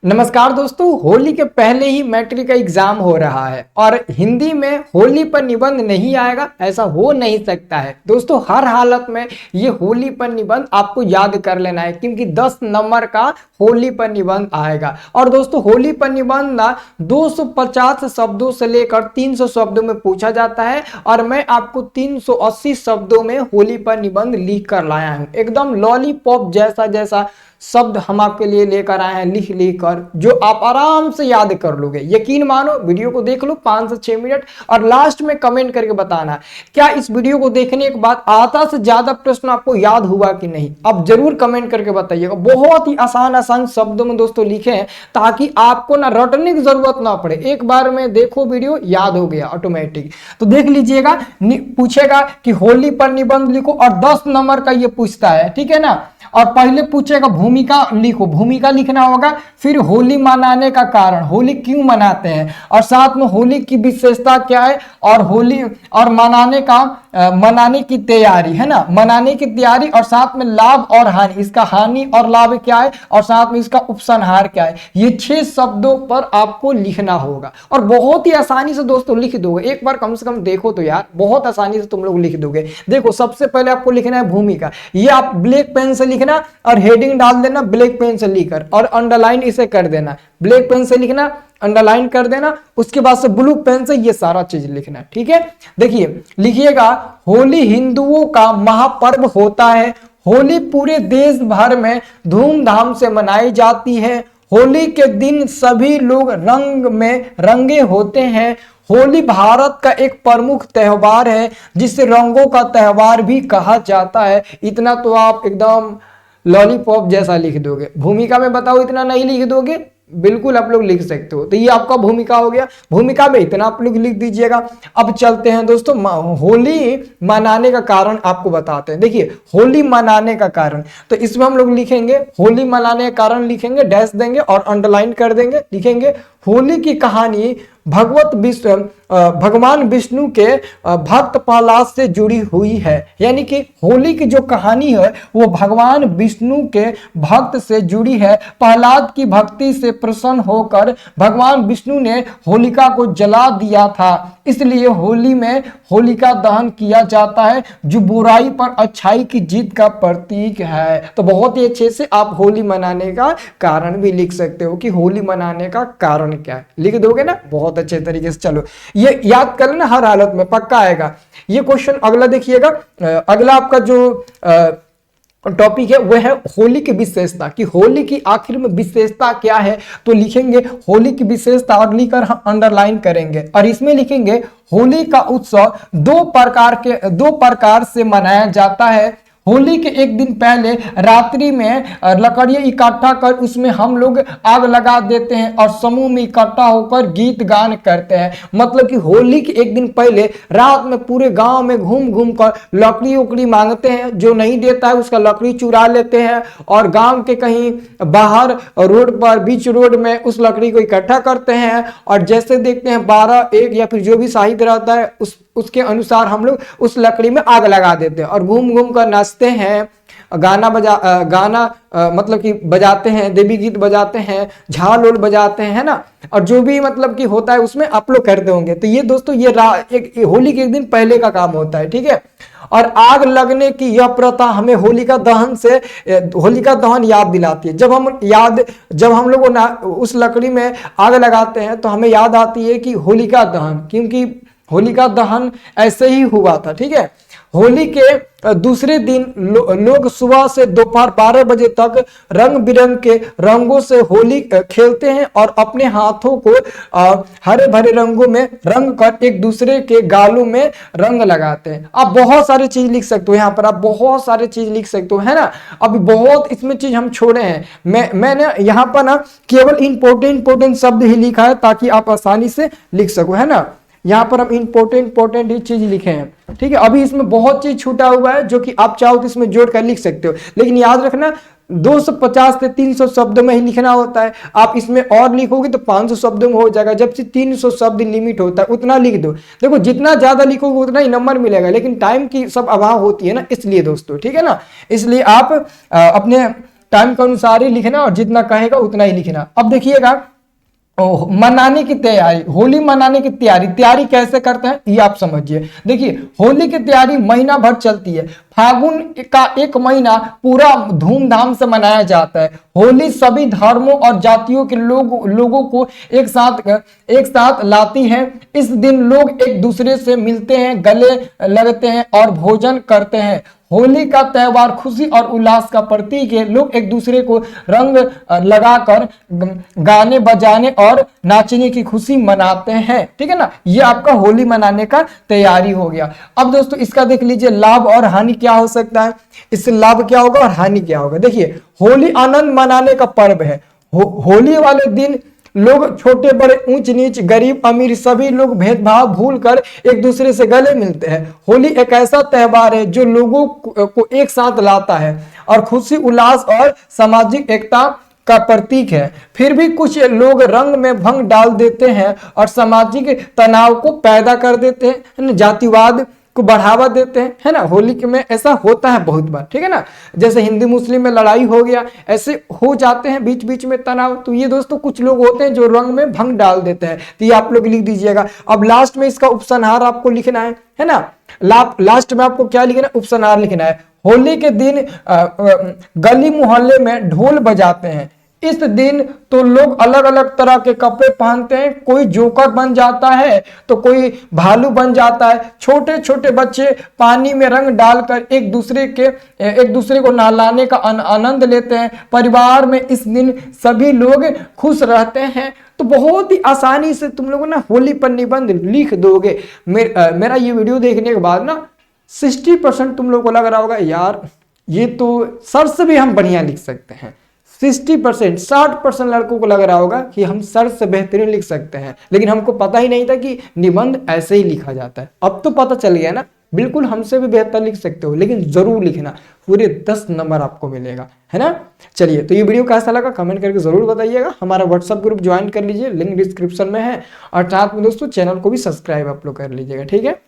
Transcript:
नमस्कार दोस्तों, होली के पहले ही मैट्रिक का एग्जाम हो रहा है और हिंदी में होली पर निबंध नहीं आएगा, ऐसा हो नहीं सकता है। दोस्तों हर हालत में ये होली पर निबंध आपको याद कर लेना है क्योंकि 10 नंबर का होली पर निबंध आएगा। और दोस्तों होली पर निबंध ना 250 शब्दों से लेकर 300 शब्दों में पूछा जाता है और मैं आपको 380 शब्दों में होली पर निबंध लिख कर लाया हूं। एकदम लॉलीपॉप जैसा जैसा शब्द हम आपके लिए लेकर आए हैं, लिख लिख कर, जो आप आराम से याद कर लोगे। यकीन मानो, वीडियो को देख लो 5 से 6 मिनट और लास्ट में कमेंट करके बताना क्या इस वीडियो को देखने के बाद आधा से ज्यादा प्रश्न आपको याद हुआ कि नहीं। अब जरूर कमेंट करके बताइएगा। बहुत ही आसान आसान शब्दों में दोस्तों लिखे हैं ताकि आपको ना रटने की जरूरत ना पड़े। एक बार में देखो वीडियो, याद हो गया ऑटोमेटिक। तो देख लीजिएगा, पूछेगा कि होली पर निबंध लिखो और 10 नंबर का ये पूछता है, ठीक है ना। और पहले पूछेगा भूमिका लिखो, भूमिका लिखना होगा। फिर होली मनाने का कारण, होली क्यों मनाते हैं, और साथ में होली की विशेषता क्या है, और होली और मनाने की तैयारी, है ना, मनाने की तैयारी, और साथ में लाभ और हानि, इसका हानि और लाभ क्या है, और साथ में इसका उपसंहार क्या है। ये 6 शब्दों पर आपको लिखना होगा और बहुत ही आसानी से दोस्तों लिख दोगे। एक बार कम से कम देखो तो यार, बहुत आसानी से तुम लोग लिख दोगे। देखो सबसे पहले आपको लिखना है भूमिका। ये आप ब्लैक पेन से लिखना और हेडिंग डाल देना ब्लैक पेन से लिखकर, और अंडरलाइन इसे कर देना। ब्लैक पेन से लिखना, अंडरलाइन कर देना, उसके बाद से ब्लू पेन से ये सारा चीज लिखना, ठीक है। देखिए लिखिएगा, होली हिंदुओं का महापर्व होता है। होली पूरे देश भर में धूमधाम से मनाई जाती है। होली के दिन सभी लोग रंग में रंगे होते हैं। होली भारत का एक प्रमुख त्योहार है जिसे रंगों का त्योहार भी कहा जाता है। इतना तो आप एकदम लॉलीपॉप जैसा लिख दोगे। भूमिका में बताओ इतना नहीं लिख दोगे, बिल्कुल आप लोग लिख सकते हो। तो ये आपका भूमिका हो गया। भूमिका में इतना आप लोग लिख दीजिएगा। अब चलते हैं दोस्तों, होली मनाने का कारण आपको बताते हैं। देखिए होली मनाने का कारण, तो इसमें हम लोग लिखेंगे होली मनाने का कारण, लिखेंगे डैश देंगे और अंडरलाइन कर देंगे। लिखेंगे होली की कहानी भगवान विष्णु के भक्त प्रहलाद से जुड़ी हुई है। यानी कि होली की जो कहानी है वो भगवान विष्णु के भक्त से जुड़ी है। प्रहलाद की भक्ति से प्रसन्न होकर भगवान विष्णु ने होलिका को जला दिया था, इसलिए होली में होलिका दहन किया जाता है जो बुराई पर अच्छाई की जीत का प्रतीक है। तो बहुत ही अच्छे से आप होली मनाने का कारण भी लिख सकते हो कि होली मनाने का कारण क्या है, लिख दोगे ना बहुत अच्छे तरीके से। चलो ये याद कर लेना, हर हालत में पक्का आएगा ये क्वेश्चन। अगला देखिएगा, अगला आपका जो टॉपिक है वह है होली की विशेषता, कि होली की आखिर में विशेषता क्या है। तो लिखेंगे होली की विशेषता और लिखकर हम अंडरलाइन करेंगे, और इसमें लिखेंगे होली का उत्सव दो प्रकार से मनाया जाता है। होली के एक दिन पहले रात्रि में लकड़ियां इकट्ठा कर उसमें हम लोग आग लगा देते हैं और समूह में इकट्ठा होकर गीत गान करते हैं। मतलब कि होली के एक दिन पहले रात में पूरे गांव में घूम घूम कर लकड़ी उकड़ी मांगते हैं, जो नहीं देता है उसका लकड़ी चुरा लेते हैं और गांव के कहीं बाहर रोड पर, बीच रोड में उस लकड़ी को इकट्ठा करते हैं, और जैसे देखते हैं 12, 1 या फिर जो भी साहित्य रहता है उसके अनुसार हम लोग उस लकड़ी में आग लगा देते हैं और घूम घूम कर नाचते हैं, गाना मतलब कि बजाते हैं, देवी गीत बजाते हैं, झाल ओल बजाते हैं, है ना, और जो भी मतलब कि होता है उसमें आप लोग करते होंगे। तो ये दोस्तों ये होली के एक दिन पहले का काम होता है, ठीक है। और आग लगने की यह प्रथा हमें होलिका दहन याद दिलाती है। जब हम लोग उस लकड़ी में आग लगाते हैं तो हमें याद आती है कि होलिका दहन, क्योंकि होलिका दहन ऐसे ही हुआ था, ठीक है। होली के दूसरे दिन लोग सुबह से दोपहर 12 बजे तक रंग बिरंग के रंगों से होली खेलते हैं और अपने हाथों को हरे भरे रंगों में रंग कर एक दूसरे के गालों में रंग लगाते हैं। आप बहुत सारी चीज लिख सकते हो, यहाँ पर आप बहुत सारी चीज लिख सकते हो, है ना। अभी बहुत इसमें चीज हम छोड़े हैं। मैंने यहाँ पर ना केवल इंपोर्टेंट शब्द ही लिखा है ताकि आप आसानी से लिख सको, है ना। यहाँ पर हम इंपोर्टेंट ही चीज लिखे हैं, ठीक है। अभी इसमें बहुत चीज छूटा हुआ है जो कि आप चाहो तो इसमें जोड़ कर लिख सकते हो, लेकिन याद रखना 250 से 300 शब्दों में ही लिखना होता है। आप इसमें और लिखोगे तो 500 शब्दों में हो जाएगा, जबकि 300 शब्द लिमिट होता है, उतना लिख दो। देखो जितना ज्यादा लिखोगे उतना ही नंबर मिलेगा, लेकिन टाइम की सब अभाव होती है ना, इसलिए दोस्तों, ठीक है ना। इसलिए आप अपने टाइम के अनुसार ही लिखना और जितना कहेगा उतना ही लिखना। अब देखिएगा मनाने की तैयारी, होली मनाने की तैयारी कैसे करते हैं ये आप समझिए। देखिए होली की तैयारी महीना भर चलती है। फागुन का एक महीना पूरा धूमधाम से मनाया जाता है। होली सभी धर्मों और जातियों के लोगों को एक साथ लाती है। इस दिन लोग एक दूसरे से मिलते हैं, गले लगते हैं और भोजन करते हैं। होली का त्यौहार खुशी और उल्लास का प्रतीक है। लोग एक दूसरे को रंग लगाकर गाने बजाने और नाचने की खुशी मनाते हैं। ठीक है ना, ये आपका होली मनाने का तैयारी हो गया। अब दोस्तों इसका देख लीजिए लाभ और हानि क्या हो सकता है, इससे लाभ क्या होगा और हानि क्या होगा। देखिए होली आनंद मनाने का पर्व है। होली वाले दिन लोग छोटे बड़े, ऊंच नीच, गरीब अमीर सभी लोग भेदभाव भूलकर एक दूसरे से गले मिलते हैं। होली एक ऐसा त्यौहार है जो लोगों को एक साथ लाता है और खुशी उल्लास और सामाजिक एकता का प्रतीक है। फिर भी कुछ लोग रंग में भंग डाल देते हैं और सामाजिक तनाव को पैदा कर देते हैं, जातिवाद को बढ़ावा देते हैं, है ना। होली में ऐसा होता है बहुत बार, ठीक है ना। जैसे हिंदू मुस्लिम में लड़ाई हो गया, ऐसे हो जाते हैं बीच बीच में तनाव। तो ये दोस्तों कुछ लोग होते हैं जो रंग में भंग डाल देते हैं, तो ये आप लोग लिख दीजिएगा। अब लास्ट में इसका उपसंहार आपको लिखना है ना। लास्ट में आपको क्या लिखना है, उपसंहार लिखना है। होली के दिन गली मोहल्ले में ढोल बजाते हैं। इस दिन तो लोग अलग अलग तरह के कपड़े पहनते हैं। कोई जोकर बन जाता है तो कोई भालू बन जाता है। छोटे छोटे बच्चे पानी में रंग डालकर एक दूसरे को नहलाने का आनंद लेते हैं। परिवार में इस दिन सभी लोग खुश रहते हैं। तो बहुत ही आसानी से तुम लोगों ना होली पर निबंध लिख दोगे। मेरा ये वीडियो देखने के बाद ना 60% तुम लोगों को लग रहा होगा यार ये तो सर से भी हम बढ़िया लिख सकते हैं। 60% लड़कों को लग रहा होगा कि हम सर से बेहतरीन लिख सकते हैं, लेकिन हमको पता ही नहीं था कि निबंध ऐसे ही लिखा जाता है। अब तो पता चल गया ना, बिल्कुल हमसे भी बेहतर लिख सकते हो, लेकिन जरूर लिखना, पूरे 10 नंबर आपको मिलेगा, है ना। चलिए तो ये वीडियो कैसा लगा कमेंट करके जरूर बताइएगा। हमारा व्हाट्सएप ग्रुप ज्वाइन कर लीजिए, लिंक डिस्क्रिप्शन में है। और साथ में दोस्तों चैनल को भी सब्सक्राइब आप लोग कर लीजिएगा, ठीक है।